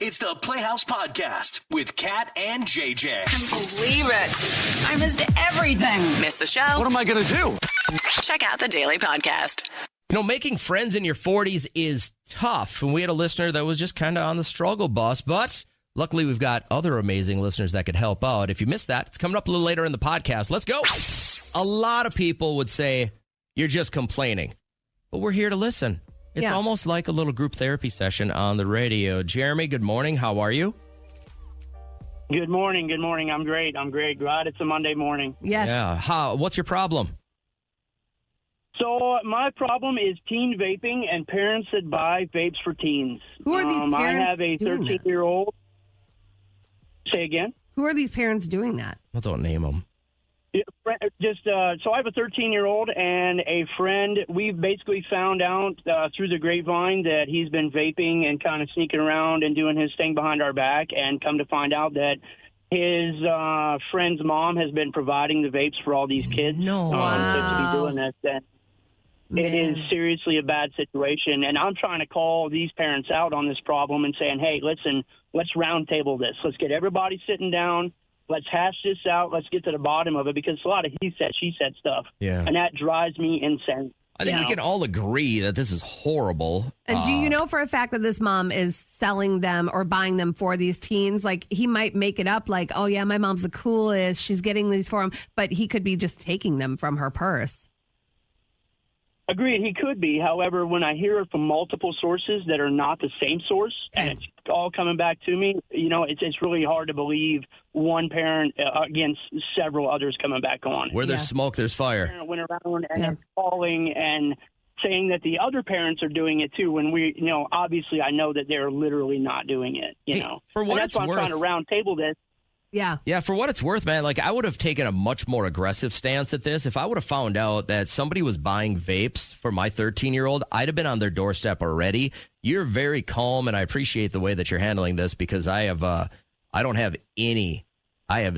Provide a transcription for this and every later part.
It's the Playhouse Podcast with Kat and JJ. Can't believe it. I missed everything. Missed the show? What am I going to do? Check out the Daily Podcast. You know, making friends in your 40s is tough. And we had a listener that was just kind of on the struggle bus. But luckily, we've got other amazing listeners that could help out. If you missed that, it's coming up a little later in the podcast. Let's go. A lot of people would say you're just complaining. But we're here to listen. It's almost like a little group therapy session on the radio. Jeremy, good morning. How are you? Good morning. Good morning. I'm great. Glad it's a Monday morning. Yes. Yeah. What's your problem? So my problem is teen vaping and parents that buy vapes for teens. Who are these parents I have a doing that? 13-year-old. Say again? Who are these parents doing that? Well, don't name them. So I have a 13-year-old and a friend. We've basically found out through the grapevine that he's been vaping and kind of sneaking around and doing his thing behind our back, and come to find out that his friend's mom has been providing the vapes for all these kids. No. To be doing this. And it is seriously a bad situation, and I'm trying to call these parents out on this problem and saying, hey, listen, let's roundtable this. Let's get everybody sitting down. Let's hash this out. Let's get to the bottom of it, because it's a lot of he said, she said stuff. Yeah. And that drives me insane. I think we can all agree that this is horrible. And do you know for a fact that this mom is selling them or buying them for these teens? Like, he might make it up like, oh, yeah, my mom's the coolest. She's getting these for him. But he could be just taking them from her purse. Agreed, he could be. However, when I hear it from multiple sources that are not the same source, and it's all coming back to me, you know, it's really hard to believe one parent against several others coming back on. Where there's smoke, there's fire. Parent went around and they're calling and saying that the other parents are doing it too, when we, you know, obviously I know that they're literally not doing it, you know. For what and it's that's why worth, I'm trying to round table this. Yeah, for what it's worth, man, like I would have taken a much more aggressive stance at this. If I would have found out that somebody was buying vapes for my 13-year-old, I'd have been on their doorstep already. You're very calm, and I appreciate the way that you're handling this, because I have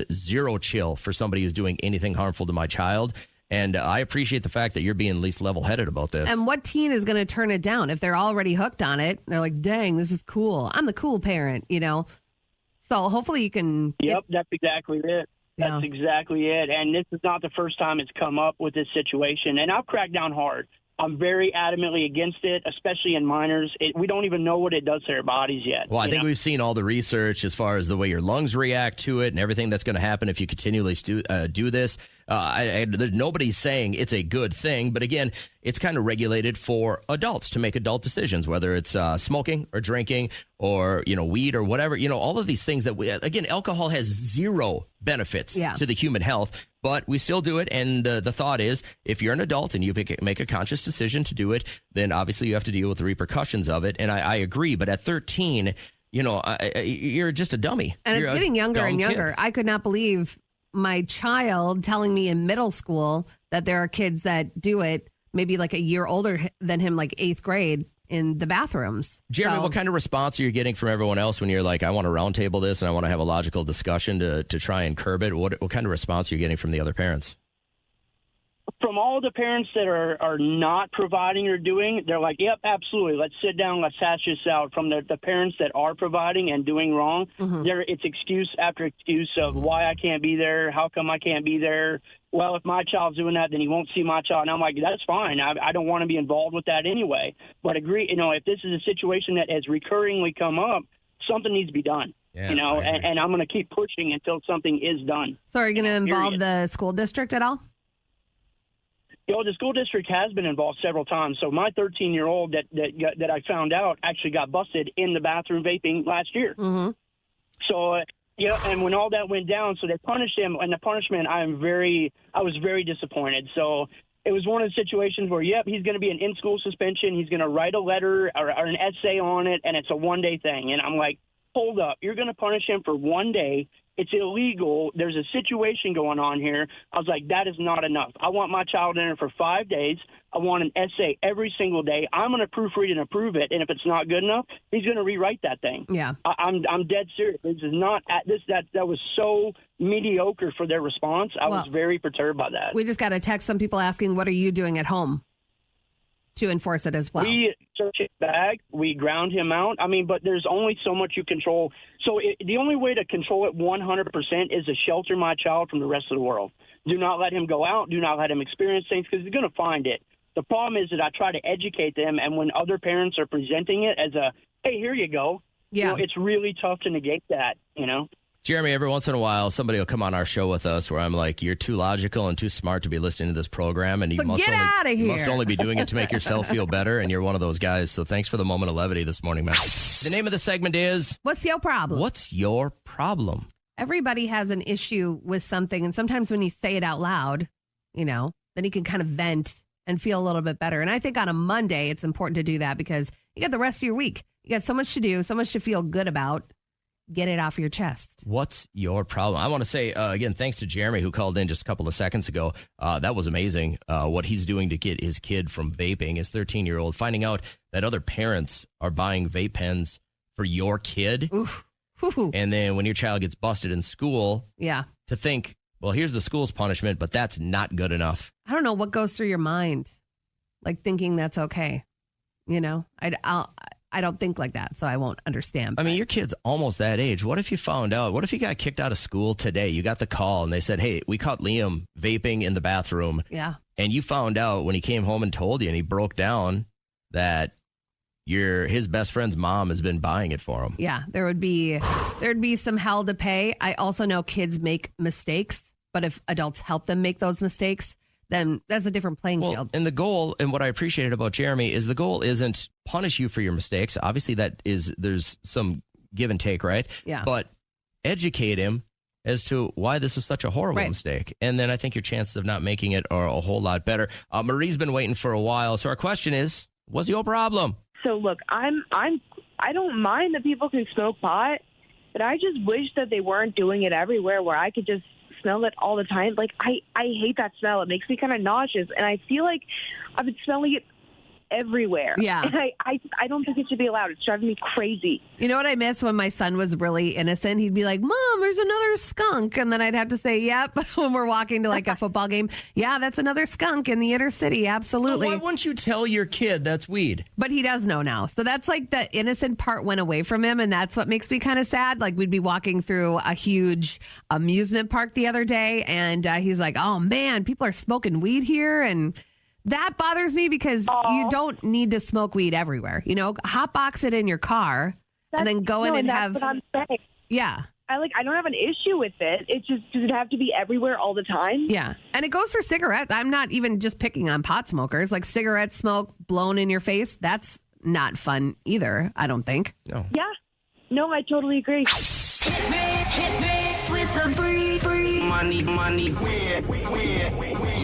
zero chill for somebody who's doing anything harmful to my child. And I appreciate the fact that you're being at least level-headed about this. And what teen is going to turn it down if they're already hooked on it? They're like, dang, this is cool. I'm the cool parent, you know? So hopefully you can... Yep, that's exactly it. That's exactly it. And this is not the first time it's come up with this situation. And I've cracked down hard. I'm very adamantly against it, especially in minors. We don't even know what it does to their bodies yet. Well, I think we've seen all the research as far as the way your lungs react to it and everything that's going to happen if you continually do this. Nobody's saying it's a good thing, but again, it's kind of regulated for adults to make adult decisions, whether it's smoking or drinking or, you know, weed or whatever. You know, all of these things again, alcohol has zero benefits to the human health, but we still do it. And the thought is, if you're an adult and you make a conscious decision to do it, then obviously you have to deal with the repercussions of it. And I agree. But at 13, you know, you're just a dummy. And you're it's getting younger and younger. Kid. I could not believe my child telling me in middle school that there are kids that do it maybe like a year older than him, like 8th grade, in the bathrooms. Jeremy, what kind of response are you getting from everyone else when you're like, I want to roundtable this and I want to have a logical discussion to try and curb it? What kind of response are you getting from the other parents? From all the parents that are not providing or doing, they're like, yep, absolutely. Let's sit down. Let's hash this out. From the parents that are providing and doing wrong, it's excuse after excuse of why I can't be there. How come I can't be there? Well, if my child's doing that, then he won't see my child. And I'm like, that's fine. I don't want to be involved with that anyway. But agree, you know, if this is a situation that has recurringly come up, something needs to be done. Yeah, you know, and I'm going to keep pushing until something is done. So are you going to involve the school district at all? You know, the school district has been involved several times. So my 13-year-old that I found out actually got busted in the bathroom vaping last year. Mm-hmm. So, and when all that went down, so they punished him. And the punishment, I was very disappointed. So it was one of the situations where, yep, he's going to be an in-school suspension. He's going to write a letter or an essay on it, and it's a one-day thing. And I'm like, hold up, you're going to punish him for one day. It's illegal. There's a situation going on here. I was like, that is not enough. I want my child in there for 5 days. I want an essay every single day. I'm going to proofread and approve it. And if it's not good enough, he's going to rewrite that thing. Yeah. I'm dead serious. This is not that was so mediocre for their response. I was very perturbed by that. We just got a text. Some people asking, what are you doing at home to enforce it as well. We search his bag. We ground him out. I mean, but there's only so much you control. So the only way to control it 100% is to shelter my child from the rest of the world. Do not let him go out. Do not let him experience things because he's going to find it. The problem is that I try to educate them, and when other parents are presenting it as a, hey, here you go, Yeah. it's really tough to negate that, Jeremy, every once in a while, somebody will come on our show with us where I'm like, you're too logical and too smart to be listening to this program, and you So get outta you here. must only be doing it to make yourself feel better, and you're one of those guys. So thanks for the moment of levity this morning, man. The name of the segment is What's your problem? What's Your Problem? Everybody has an issue with something, and sometimes when you say it out loud, then you can kind of vent and feel a little bit better. And I think on a Monday, it's important to do that because you got the rest of your week. You got so much to do, so much to feel good about. Get it off your chest. What's your problem? I want to say, again, thanks to Jeremy who called in just a couple of seconds ago. That was amazing what he's doing to get his kid from vaping, his 13-year-old, finding out that other parents are buying vape pens for your kid. Oof. Whew. And then when your child gets busted in school, Yeah. to think, well, here's the school's punishment, but that's not good enough. I don't know what goes through your mind, like thinking that's okay. I don't think like that, so I won't understand. I mean, your kid's almost that age. What if you found out? What if you got kicked out of school today? You got the call and they said, hey, we caught Liam vaping in the bathroom. Yeah. And you found out when he came home and told you and he broke down that his best friend's mom has been buying it for him. Yeah, there'd be some hell to pay. I also know kids make mistakes, but if adults help them make those mistakes, then that's a different playing field. And the goal, and what I appreciated about Jeremy, is the goal isn't punish you for your mistakes. Obviously, there's some give and take, right? Yeah. But educate him as to why this was such a horrible Right. mistake. And then I think your chances of not making it are a whole lot better. Marie's been waiting for a while. So our question is, what's your problem? So look, I don't mind that people can smoke pot, but I just wish that they weren't doing it everywhere where I could just smell it all the time. Like I hate that smell. It makes me kind of nauseous, and I feel like I've been smelling it everywhere. Yeah. And I don't think it should be allowed. It's driving me crazy. You know what I miss when my son was really innocent? He'd be like, Mom, there's another skunk. And then I'd have to say, yep, when we're walking to like a football game. Yeah, that's another skunk in the inner city. Absolutely. So why wouldn't you tell your kid that's weed? But he does know now. So that's like the innocent part went away from him. And that's what makes me kind of sad. Like we'd be walking through a huge amusement park the other day. And he's like, oh, man, people are smoking weed here. And that bothers me because you don't need to smoke weed everywhere. Hotbox it in your car and then go in and that's have. what I'm saying. Yeah. I don't have an issue with it. It's just, does it have to be everywhere all the time? Yeah. And it goes for cigarettes. I'm not even just picking on pot smokers. Like cigarette smoke blown in your face. That's not fun either, I don't think. No. Yeah. No, I totally agree. I'm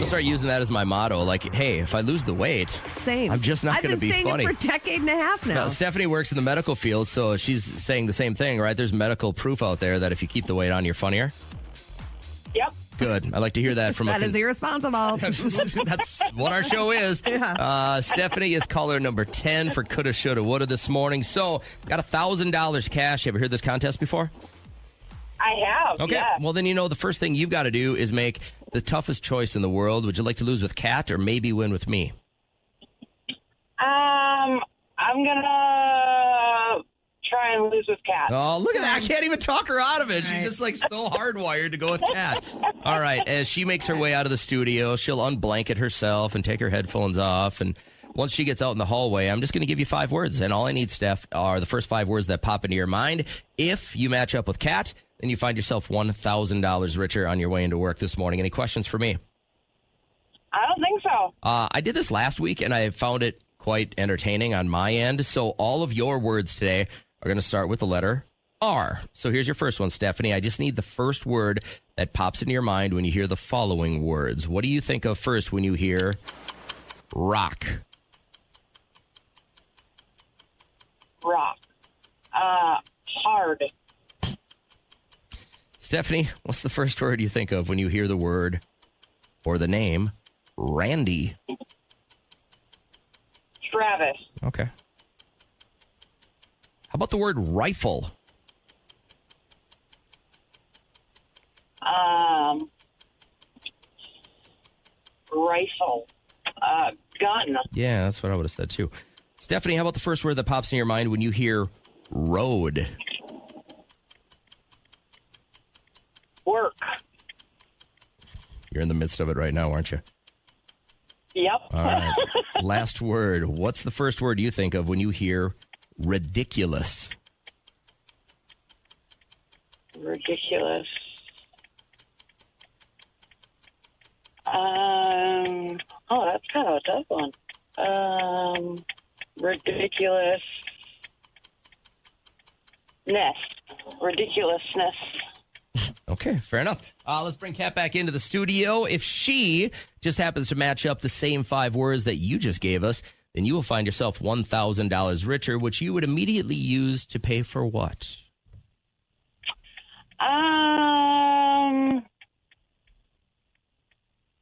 going to start using that as my motto. Like, hey, if I lose the weight, Same. I'm just not I've going to been be saying funny. it for a decade and a half now. Now, Stephanie works in the medical field, so she's saying the same thing, right? There's medical proof out there that if you keep the weight on, you're funnier. Yep. Good. I like to hear that from That is irresponsible. That's what our show is. Stephanie is caller number 10 for Coulda, Shoulda, Woulda this morning. So, got $1,000 cash. You ever heard this contest before? I have. Okay. Yeah. Well, then the first thing you've got to do is make the toughest choice in the world. Would you like to lose with Kat or maybe win with me? I'm gonna try and lose with Kat. Oh, look at that. I can't even talk her out of it. She's just like so hardwired to go with Kat. All right. As she makes her way out of the studio, she'll unblanket herself and take her headphones off. And once she gets out in the hallway, I'm just going to give you 5 words. And all I need, Steph, are the first 5 words that pop into your mind. If you match up with Kat, then you find yourself $1,000 richer on your way into work this morning. Any questions for me? I don't think so. I did this last week, and I found it quite entertaining on my end. So all of your words today are going to start with the letter R. So here's your first one, Stephanie. I just need the first word that pops into your mind when you hear the following words. What do you think of first when you hear rock? Rock. Hard. Stephanie, what's the first word you think of when you hear the word or the name Randy? Travis. Okay. How about the word rifle? Rifle. Gun. Yeah, that's what I would have said too. Stephanie, how about the first word that pops in your mind when you hear road? Work. You're in the midst of it right now, aren't you? Yep. All right. Last word. What's the first word you think of when you hear ridiculous? Ridiculous. Oh, that's kind of a tough one. Ridiculous. Ridiculousness. Okay, fair enough. Let's bring Kat back into the studio. If she just happens to match up the same 5 words that you just gave us, then you will find yourself $1,000 richer, which you would immediately use to pay for what?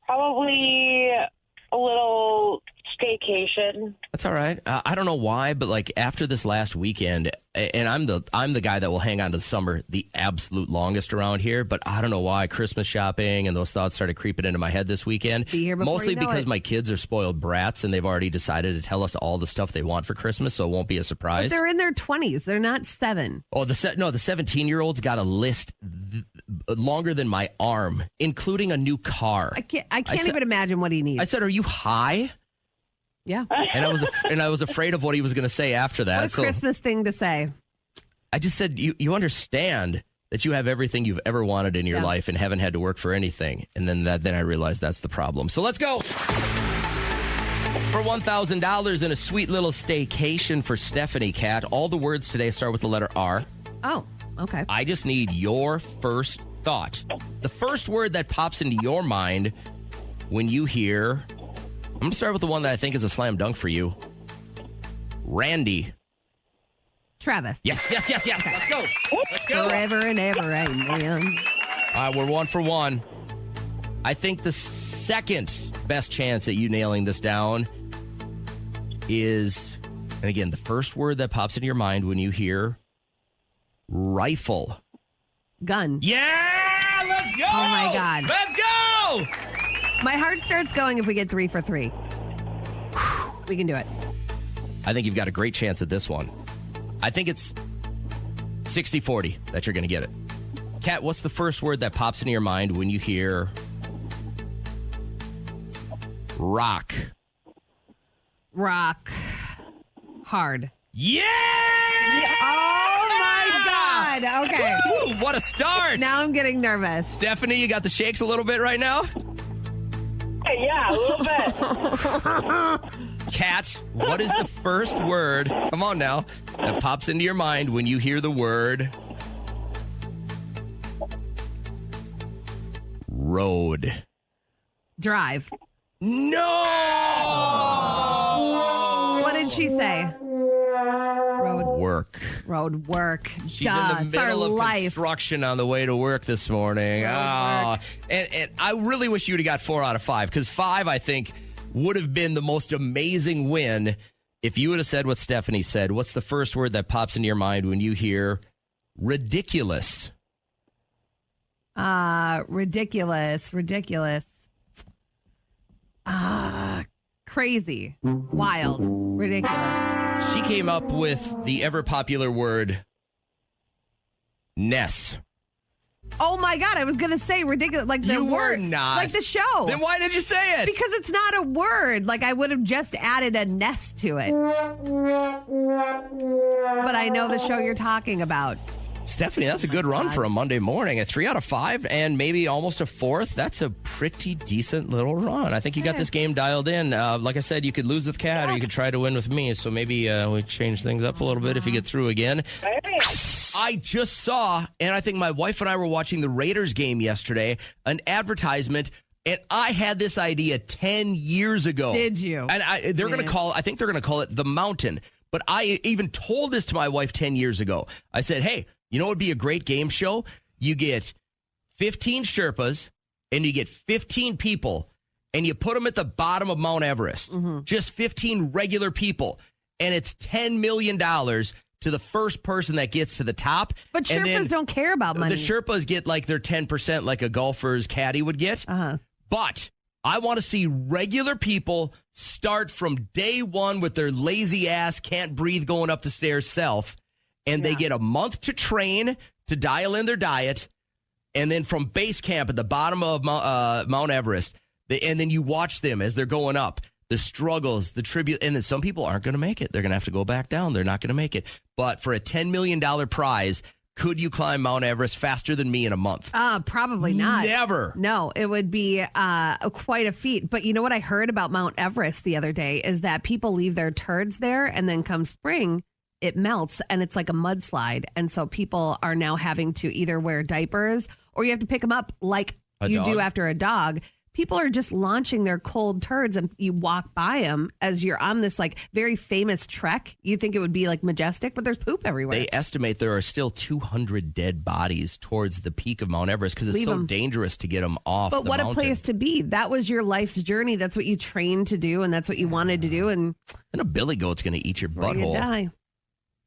Probably a little staycation. That's all right. I don't know why, but like after this last weekend, and I'm the guy that will hang on to the summer the absolute longest around here, but I don't know why Christmas shopping and those thoughts started creeping into my head this weekend. Be here before Mostly you know because it. my kids are spoiled brats and they've already decided to tell us all the stuff they want for Christmas, so it won't be a But surprise. they're in their 20s. They're not 7. Oh, the 17-year-old's got a list longer than my arm, including a new car. I can't said- even imagine what he needs. I said, "Are you high?" Yeah. And I was afraid of what he was going to say after that. What a Christmas thing to say. I just said, you understand that you have everything you've ever wanted in your Yeah. life and haven't had to work for anything. And then I realized that's the problem. So let's go. For $1,000 and a sweet little staycation for Stephanie, Kat. All the words today start with the letter R. Oh, okay. I just need your first thought. The first word that pops into your mind when you hear... I'm going to start with the one that I think is a slam dunk for you. Randy. Travis. Yes. Let's go. Let's go. Forever and ever, amen. All right, we're 1 for 1. I think the second best chance at you nailing this down is, and again, the first word that pops into your mind when you hear rifle. Gun. Yeah, let's go. Oh, my God. Let's go. My heart starts going if we get 3 for 3. We can do it. I think you've got a great chance at this one. I think it's 60-40 that you're going to get it. Kat, what's the first word that pops into your mind when you hear rock? Rock. Hard. Yeah! Oh, my God. Okay. Ooh, what a start. Now I'm getting nervous. Stephanie, you got the shakes a little bit right now? Yeah, a little bit. Kat, what is the first word, come on now, that pops into your mind when you hear the word road? Drive. No! What did she say? Road. Work. Road work. She's Duh. in the It's our middle of life. construction on the way to work this morning. Road work. And I really wish you would have got 4 out of 5, because 5, I think, would have been the most amazing win if you would have said what Stephanie said. What's the first word that pops into your mind when you hear ridiculous? Ridiculous. Crazy. Wild. Ridiculous. She came up with the ever popular word Ness. Oh my God, I was going to say ridiculous. Like the You were word. not. Like the show. Then why did you say it? Because it's not a word. Like I would have just added a nest to it. But I know the show you're talking about. Stephanie, that's a good run for a Monday morning. A 3 out of 5 and maybe almost a 4th. That's a pretty decent little run. I think you got this game dialed in. Like I said, you could lose with Kat or you could try to win with me. So maybe we change things up a little bit if you get through again. I just saw, and I think my wife and I were watching the Raiders game yesterday, an advertisement. And I had this idea 10 years ago. Did you? And they're going to I think they're going to call it The Mountain. But I even told this to my wife 10 years ago. I said, hey, you know what would be a great game show? You get 15 Sherpas and you get 15 people and you put them at the bottom of Mount Everest. Just 15 regular people. And it's $10 million to the first person that gets to the top. But And then Sherpas don't care about money. the Sherpas get like their 10% like a golfer's caddy would get. Uh-huh. But I want to see regular people start from day one with their lazy ass, can't breathe going up the stairs self, and they get a month to train to dial in their diet, and then from base camp at the bottom of Mount Everest, and then you watch them as they're going up, the struggles, the tribute, and then some people aren't going to make it. They're going to have to go back down. They're not going to make it. But for a $10 million prize, could you climb Mount Everest faster than me in a month? Probably not. Never. No, it would be quite a feat. But you know what I heard about Mount Everest the other day is that people leave their turds there, and then come spring, it melts, and it's like a mudslide. And so people are now having to either wear diapers, or you have to pick them up like you do after a dog. People are just launching their cold turds, and you walk by them as you're on this like very famous trek. You think it would be like majestic, but there's poop everywhere. They estimate there are still 200 dead bodies towards the peak of Mount Everest because it's so dangerous to get them off the mountain. But what a place to be. That was your life's journey. That's what you trained to do, and that's what you wanted to do. And a billy goat's going to eat your butthole. You die.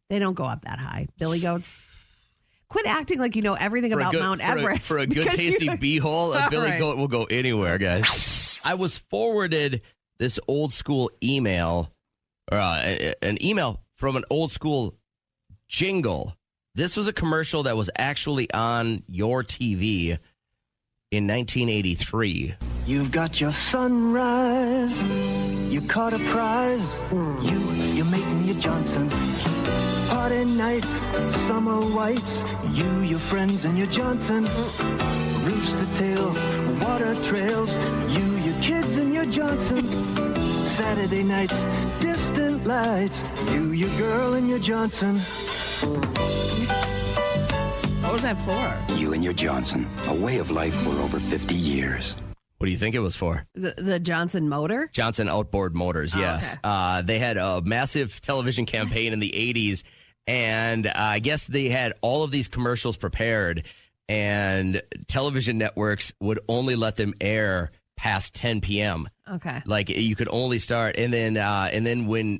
They don't go up that high. Billy goats. Quit acting like you know everything about Mount Everest. For a good tasty beehole, a billy goat will go anywhere, guys. I was forwarded this old school email, or an email from an old school jingle. This was a commercial that was actually on your TV in 1983. You've got your sunrise, you caught a prize, you're making your Johnson. Party nights, summer whites, you, your friends, and your Johnson. Rooster tails, water trails, you, your kids, and your Johnson. Saturday nights, distant lights, you, your girl, and your Johnson. What was that for? You and your Johnson, a way of life for over 50 years. What do you think it was for? The Johnson motor? Johnson Outboard Motors, yes. Okay. They had a massive television campaign in the 80s, and I guess they had all of these commercials prepared, and television networks would only let them air past 10 p.m. Okay. Like, you could only start, and then when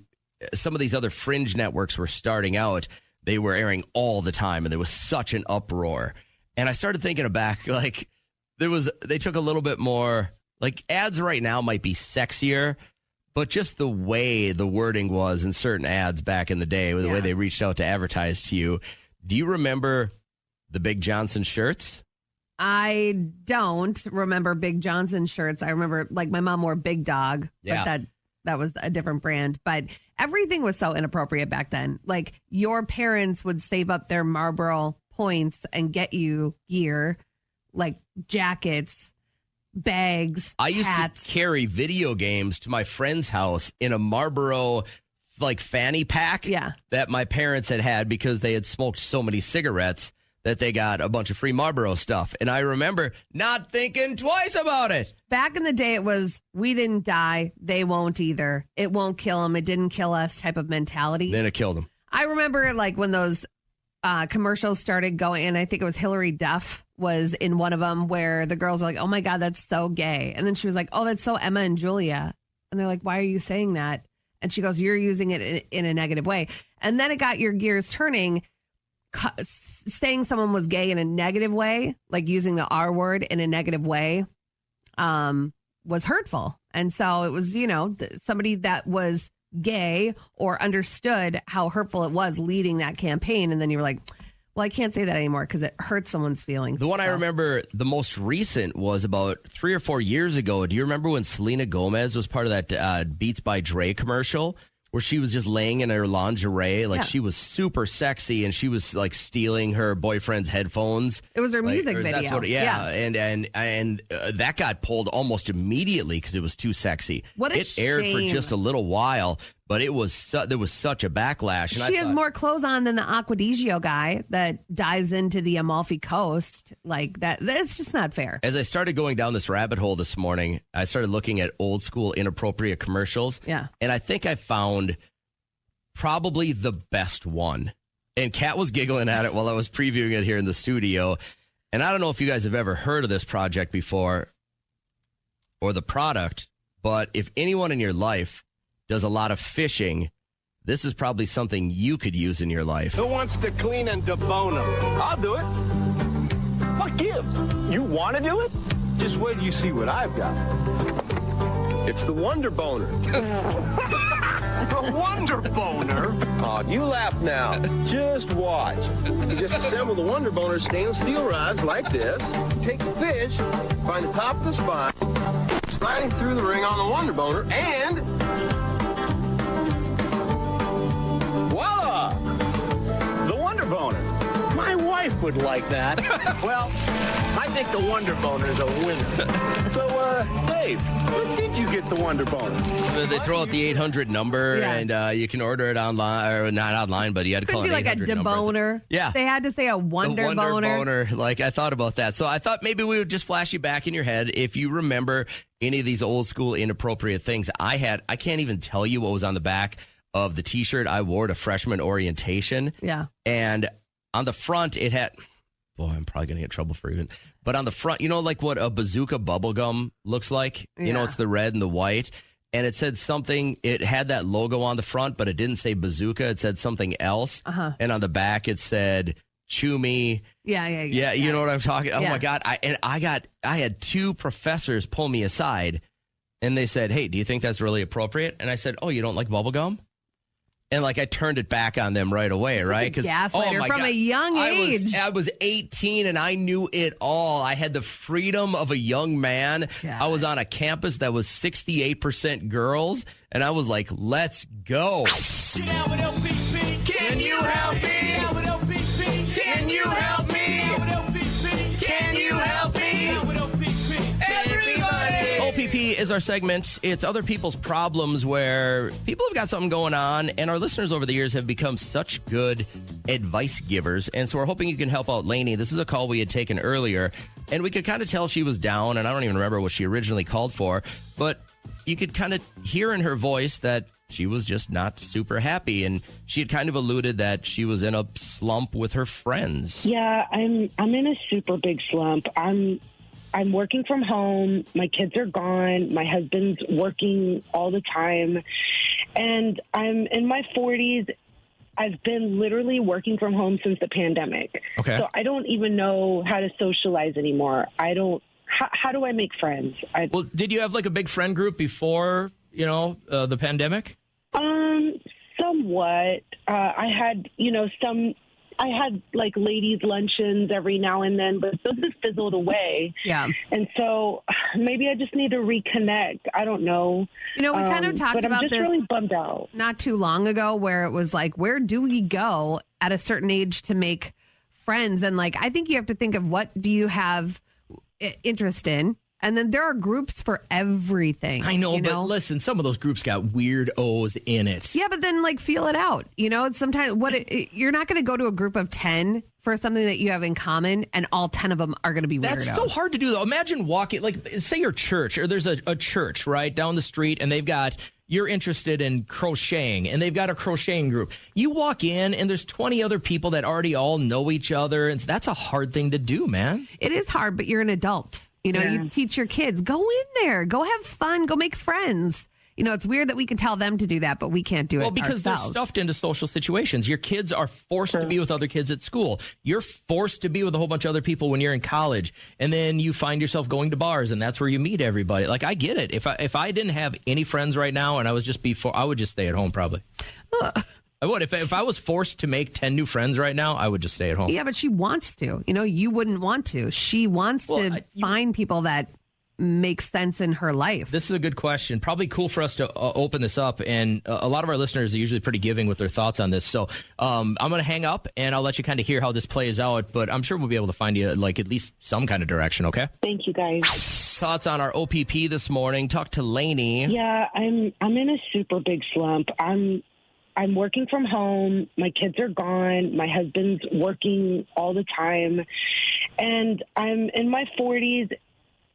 some of these other fringe networks were starting out, they were airing all the time, and there was such an uproar. And I started thinking back, like, they took a little bit more, like, ads right now might be sexier, but just the way the wording was in certain ads back in the day, the way they reached out to advertise to you. Do you remember the Big Johnson shirts? I don't remember Big Johnson shirts. I remember, like, my mom wore Big Dog, but that was a different brand. But everything was so inappropriate back then. Like, your parents would save up their Marlboro points and get you gear, like jackets, bags, I used hats. to carry video games to my friend's house in a Marlboro like fanny pack that my parents had because they had smoked so many cigarettes that they got a bunch of free Marlboro stuff. And I remember not thinking twice about it. Back in the day, it was, we didn't die, they won't either. It won't kill them, it didn't kill us type of mentality. Then it killed them. I remember like when those commercials started going, and I think it was Hillary Duff was in one of them where the girls were like, oh my God, that's so gay. And then she was like, oh, that's so Emma and Julia. And they're like, why are you saying that? And she goes, you're using it in a negative way. And then it got your gears turning. Saying someone was gay in a negative way, like using the R word in a negative way, was hurtful. And so it was, somebody that was gay or understood how hurtful it was leading that campaign. And then you were like, well, I can't say that anymore because it hurts someone's feelings. The one I remember the most recent was about 3 or 4 years ago. Do you remember when Selena Gomez was part of that Beats by Dre commercial where she was just laying in her lingerie? Like she was super sexy and she was like stealing her boyfriend's headphones. It was her music video. That's what, and that got pulled almost immediately because it was too sexy. It aired for just a little while, but it was there was such a backlash. And she has more clothes on than the Aquadigio guy that dives into the Amalfi Coast. Like that. That's just not fair. As I started going down this rabbit hole this morning, I started looking at old school inappropriate commercials. Yeah. And I think I found probably the best one. And Kat was giggling at it while I was previewing it here in the studio. And I don't know if you guys have ever heard of this project before or the product, but if anyone in your life does a lot of fishing, this is probably something you could use in your life. Who wants to clean and debone them? I'll do it. What gives? You want to do it? Just wait till you see what I've got. It's the Wonder Boner. The Wonder Boner? Oh, you laugh now. Just watch. You just assemble the Wonder Boner stainless steel rods like this. Take the fish, find the top of the spine, sliding through the ring on the Wonder Boner, and voila! The Wonder Boner. My wife would like that. Well, I think the Wonder Boner is a winner. So, Dave, where did you get the Wonder Boner? They throw out the 800 number, and you can order it online, or not online, but you had to call it Could be like a 800 number. deboner. Yeah. They had to say a wonder boner. Like, I thought about that. So I thought maybe we would just flash you back in your head if you remember any of these old school inappropriate things. I can't even tell you what was on the back of the T-shirt I wore to freshman orientation. Yeah. And on the front, it had... Boy, I'm probably going to get in trouble for even. But on the front, you know, like what a bazooka bubblegum looks like? You know, it's the red and the white. And it said something, it had that logo on the front, but it didn't say bazooka. It said something else. And on the back, it said, chew me. Yeah, you know what I'm talking? Oh, my God. I had two professors pull me aside, and they said, hey, do you think that's really appropriate? And I said, oh, you don't like bubblegum? And like I turned it back on them right away, right? Because gaslighter from a young age. I was 18 and I knew it all. I had the freedom of a young man. God. I was on a campus that was 68% girls, and I was like, "Let's go!" Can you help me? Can you help me? Can you help me? OPP is our segment. It's other people's problems where people have got something going on, and our listeners over the years have become such good advice givers. And so we're hoping you can help out Lainey. This is a call we had taken earlier, and we could kind of tell she was down, and I don't even remember what she originally called for, but you could kind of hear in her voice that she was just not super happy, and she had kind of alluded that she was in a slump with her friends. Yeah, I'm in a super big slump. I'm working from home. My kids are gone. My husband's working all the time. And I'm in my 40s. I've been literally working from home since the pandemic. Okay. So I don't even know how to socialize anymore. How do I make friends? Well, did you have like a big friend group before, the pandemic? Somewhat. I had like ladies' luncheons every now and then, but those just fizzled away. Yeah. And so maybe I just need to reconnect. I don't know. We kind of talked about this. I'm just really bummed out. Not too long ago where it was like, where do we go at a certain age to make friends? And like, I think you have to think of what do you have interest in? And then there are groups for everything. I know, but listen, some of those groups got weirdos in it. Yeah, but then like feel it out. Sometimes you're not going to go to a group of 10 for something that you have in common, and all 10 of them are going to be weirdos. That's so hard to do, though. Imagine walking, like, say your church, or there's a church right down the street, and they've got, you're interested in crocheting, and they've got a crocheting group. You walk in, and there's 20 other people that already all know each other, and that's a hard thing to do, man. It is hard, but you're an adult. You teach your kids, go in there, go have fun, go make friends. It's weird that we can tell them to do that, but we can't do it because ourselves. They're stuffed into social situations. Your kids are forced to be with other kids at school. You're forced to be with a whole bunch of other people when you're in college. And then you find yourself going to bars, and that's where you meet everybody. Like, I get it. If I didn't have any friends right now and I would just stay at home probably. I would. If I was forced to make 10 new friends right now, I would just stay at home. Yeah, but she wants to. You wouldn't want to. She wants to find people that make sense in her life. This is a good question. Probably cool for us to open this up. And a lot of our listeners are usually pretty giving with their thoughts on this. So I'm going to hang up, and I'll let you kind of hear how this plays out. But I'm sure we'll be able to find you like at least some kind of direction, okay? Thank you, guys. Thoughts on our OPP this morning. Talk to Lainey. Yeah, I'm in a super big slump. I'm working from home. My kids are gone. My husband's working all the time. And I'm in my 40s.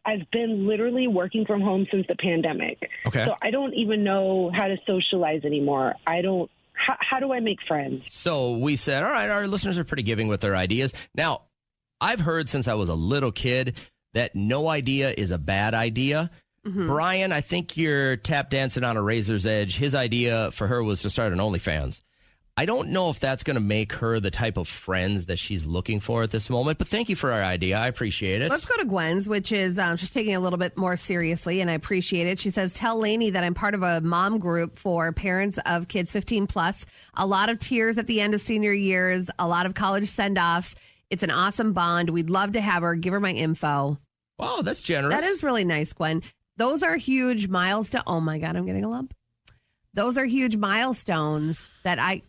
I've been literally working from home since the pandemic. Okay. So I don't even know how to socialize anymore. How do I make friends? So we said, all right, our listeners are pretty giving with their ideas. Now, I've heard since I was a little kid that no idea is a bad idea. Mm-hmm. Brian, I think you're tap dancing on a razor's edge. His idea for her was to start an OnlyFans. I don't know if that's going to make her the type of friends that she's looking for at this moment, but thank you for our idea. I appreciate it. Let's go to Gwen's, which is she's taking it a little bit more seriously, and I appreciate it. She says, tell Lainey that I'm part of a mom group for parents of kids 15 plus. A lot of tears at the end of senior years, a lot of college send-offs. It's an awesome bond. We'd love to have her. Give her my info. Wow, that's generous. That is really nice, Gwen. Those are huge milestones. Oh, my God, I'm getting a lump. Those are huge milestones that I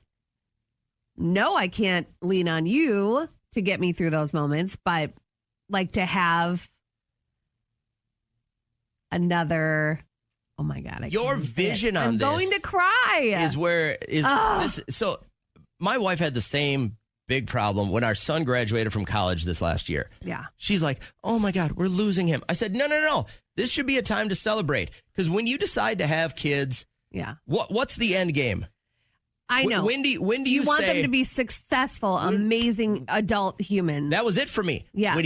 can't lean on you to get me through those moments, but like to have another. Oh my God! Your vision on I'm this going to cry. Is where is this? So, my wife had the same big problem when our son graduated from college this last year. Yeah, she's like, "Oh my God, we're losing him." I said, "No. This should be a time to celebrate because when you decide to have kids, what's the end game?" I know. When do you want say, them to be successful, amazing adult humans? That was it for me. Yeah. When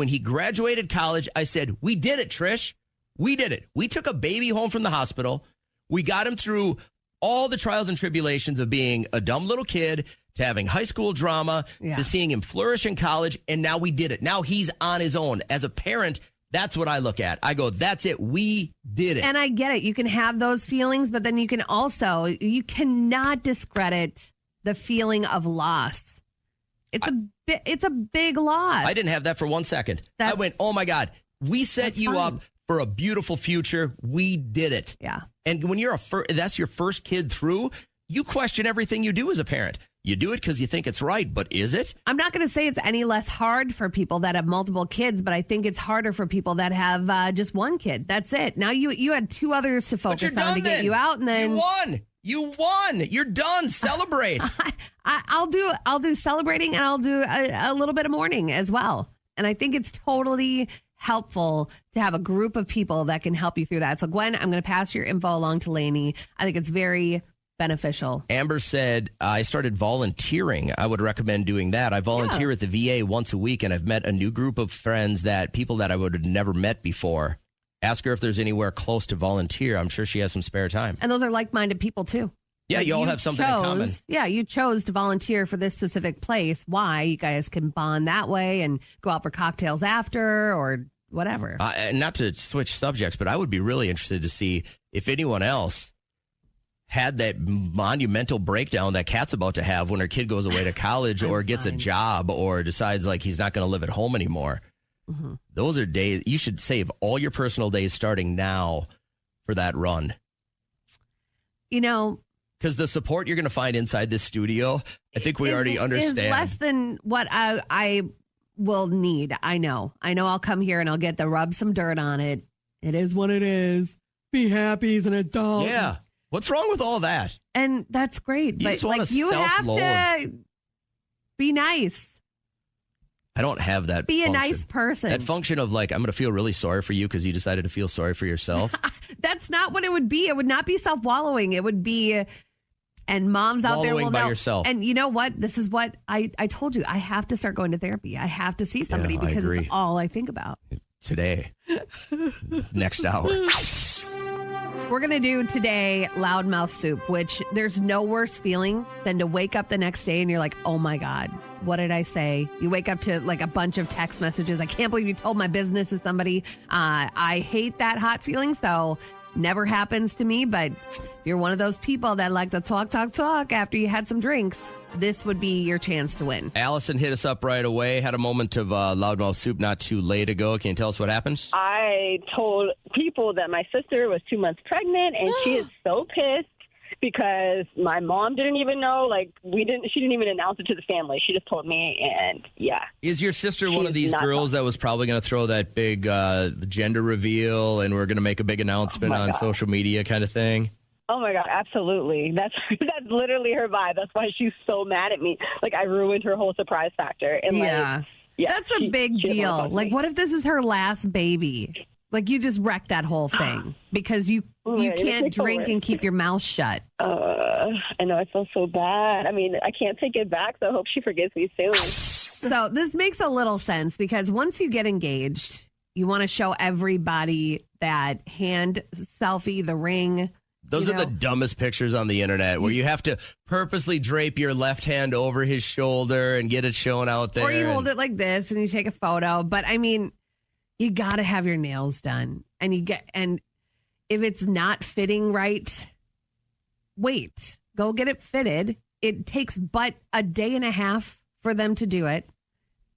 he graduated college, I said, "We did it, Trish. We did it. We took a baby home from the hospital. We got him through all the trials and tribulations of being a dumb little kid to having high school drama to seeing him flourish in college, and now we did it. Now he's on his own. As a parent, that's what I look at. I go, that's it. We did it." And I get it. You can have those feelings, but then you cannot discredit the feeling of loss. It's a big loss. I didn't have that for 1 second. I went, "Oh my God, we set you up for a beautiful future. We did it." Yeah. And when you're that's your first kid through, you question everything you do as a parent. You do it because you think it's right, but is it? I'm not going to say it's any less hard for people that have multiple kids, but I think it's harder for people that have just one kid. That's it. Now you had two others to focus on to get you out, and then you won. You're done. Celebrate. I'll do celebrating, and I'll do a little bit of mourning as well. And I think it's totally helpful to have a group of people that can help you through that. So Gwen, I'm going to pass your info along to Lainey. I think it's very beneficial. Amber said, I started volunteering. I would recommend doing that. I volunteer at the VA once a week, and I've met a new group of friends, people that I would have never met before. Ask her if there's anywhere close to volunteer. I'm sure she has some spare time. And those are like-minded people too. Yeah, you all have something in common. Yeah, you chose to volunteer for this specific place. Why? You guys can bond that way and go out for cocktails after or whatever. Not to switch subjects, but I would be really interested to see if anyone else had that monumental breakdown that Kat's about to have when her kid goes away to college or gets a job or decides like he's not going to live at home anymore. Mm-hmm. Those are days you should save all your personal days starting now for that run. You know, because the support you're going to find inside this studio, I think we already understand. Is less than what I will need. I know I'll come here and I'll get to rub some dirt on it. It is what it is. Be happy as an adult. Yeah. What's wrong with all that? And that's great. You but just want you have self-loathe. to be nice. I don't have that. Be function. a nice person. That function of like, I'm going to feel really sorry for you because you decided to feel sorry for yourself. That's not what it would be. It would not be self-wallowing. It would be, and moms out there will by know. yourself. And you know what? This is what I told you. I have to start going to therapy. I have to see somebody Yeah, I because agree. it's all I think about. Today. Next hour. We're going to do today loudmouth soup, which there's no worse feeling than to wake up the next day and you're like, oh my God, what did I say? You wake up to like a bunch of text messages. I can't believe you told my business to somebody. I hate that hot feeling. So never happens to me. But if you're one of those people that like to talk after you had some drinks, this would be your chance to win. Allison hit us up right away. Had a moment of loudmouth soup not too late ago. Can you tell us what happens? I told people that my sister was 2 months pregnant, and she is so pissed because my mom didn't even know. Like, she didn't even announce it to the family. She just told me, and yeah. Is your sister one of these girls that was probably going to throw that big gender reveal and we're going to make a big announcement on social media kind of thing? Oh my God, absolutely. That's literally her vibe. That's why she's so mad at me. Like, I ruined her whole surprise factor. And that's a big deal. Like, what if this is her last baby? Like, you just wrecked that whole thing because you can't drink and keep your mouth shut. I know, I feel so bad. I mean, I can't take it back, so I hope she forgives me soon. So this makes a little sense because once you get engaged, you want to show everybody that hand selfie, the ring, Those are the dumbest pictures on the internet where you have to purposely drape your left hand over his shoulder and get it shown out there. Or you hold it like this and you take a photo. But I mean, you got to have your nails done. And if it's not fitting right, wait, go get it fitted. It takes but a day and a half for them to do it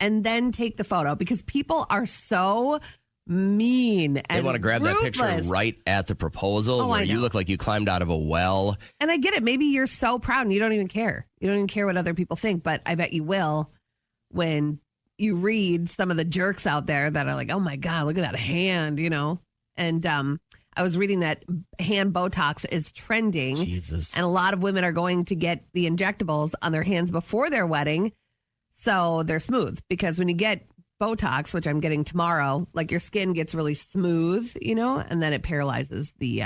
and then take the photo because people are so mean and they want to grab that picture right at the proposal where you look like you climbed out of a well. And I get it. Maybe you're so proud and you don't even care. You don't even care what other people think, but I bet you will when you read some of the jerks out there that are like, oh my God, look at that hand, And I was reading that hand Botox is trending. Jesus. And a lot of women are going to get the injectables on their hands before their wedding. So they're smooth because when you get Botox, which I'm getting tomorrow, like your skin gets really smooth, and then it paralyzes the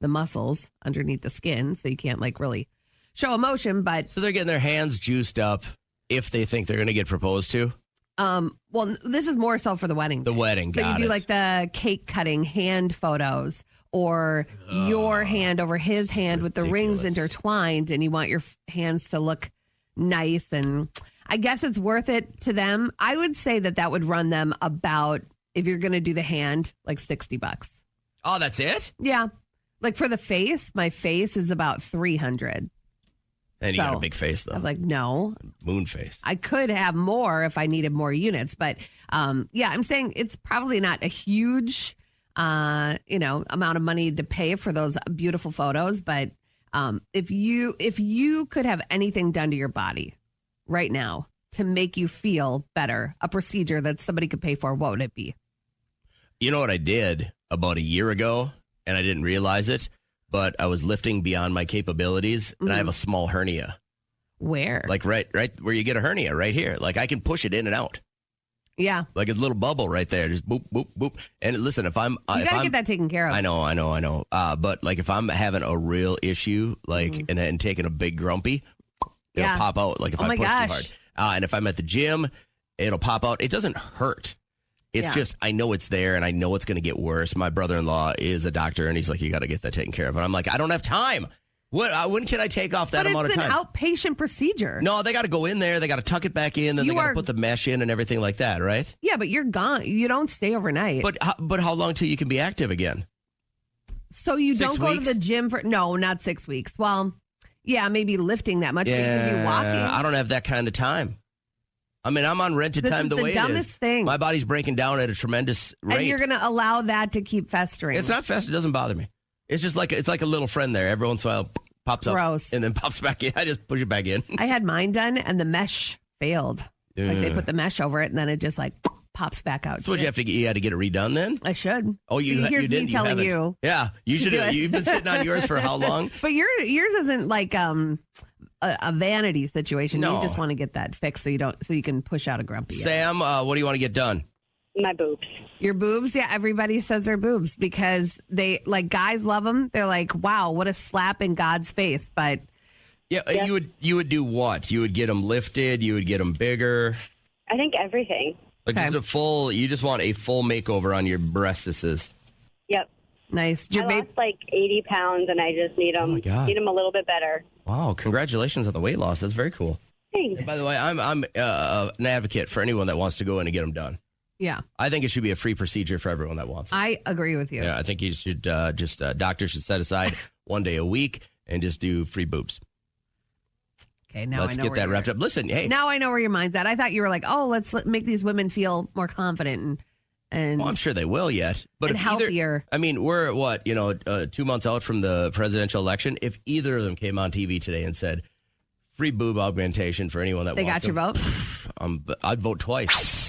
muscles underneath the skin. So you can't like really show emotion, but. So they're getting their hands juiced up if they think they're going to get proposed to. Well, this is more so for the wedding. The wedding, so you do like the cake cutting hand photos or your hand over his hand with the rings intertwined and you want your hands to look nice. And I guess it's worth it to them. I would say that would run them about, if you're going to do the hand, like $60. Oh, that's it? Yeah. Like for the face, my face is about $300. And you got a big face, though. I'm like, no. Moon face. I could have more if I needed more units. But, I'm saying it's probably not a huge, amount of money to pay for those beautiful photos. But if you could have anything done to your body right now to make you feel better, a procedure that somebody could pay for, what would it be? You know what I did about a year ago, and I didn't realize it? But I was lifting beyond my capabilities, and I have a small hernia. Where? Like right where you get a hernia, right here. Like I can push it in and out. Yeah. Like a little bubble right there, just boop, boop, boop. And listen, if I'm... You got to get that taken care of. I know. But like if I'm having a real issue, like, and taking a big grumpy, it'll pop out. Like if I push too hard. And if I'm at the gym, it'll pop out. It doesn't hurt. It's just, I know it's there and I know it's going to get worse. My brother-in-law is a doctor and he's like, you got to get that taken care of. And I'm like, I don't have time. When can I take off that amount of time? It's an outpatient procedure. No, they got to go in there. They got to tuck it back in. Then they got to put the mesh in and everything like that, right? Yeah, but you're gone. You don't stay overnight. But how long till you can be active again? So you 6 don't go weeks? to the gym for... No, not 6 weeks. Well, yeah, maybe lifting that much. But you can be walking. I don't have that kind of time. I mean, I'm on rented time the way it is. This is the dumbest thing. My body's breaking down at a tremendous rate. And you're going to allow that to keep festering. It's not festering. It doesn't bother me. It's just like, it's like a little friend there. Every once in a while, pops up. Gross. And then pops back in. I just push it back in. I had mine done, and the mesh failed. Like they put the mesh over it, and then it just like pops back out. So you had to get it redone then? I should. Oh, you Here's didn't? me telling you. Yeah, you should have. You've been sitting on yours for how long? But yours isn't like a vanity situation. No. You just want to get that fixed so you can push out a grumpy. Sam, what do you want to get done? My boobs. Your boobs? Yeah, everybody says they're boobs because they guys love them. They're like, wow, what a slap in God's face. But yeah, you would do what? You would get them lifted. You would get them bigger. I think everything. Like just you just want a full makeover on your breastises. Yep. Nice. I lost like 80 pounds, and I just need them. my God. Need them a little bit better. Wow! Congratulations on the weight loss. That's very cool. Thanks. And by the way, I'm an advocate for anyone that wants to go in and get them done. yeah, I think it should be a free procedure for everyone that wants it. I agree with you. Yeah, I think you should doctors should set aside one day a week and just do free boobs. Okay, now Let's I know get where that you're- wrapped up. Listen, hey. Now I know where your mind's at. I thought you were like, oh, let's make these women feel more confident and Well, I'm sure they will yet. But and if either- healthier. I mean, we're 2 months out from the presidential election. If either of them came on TV today and said free boob augmentation for anyone that they wants got your them, vote. I'd vote twice.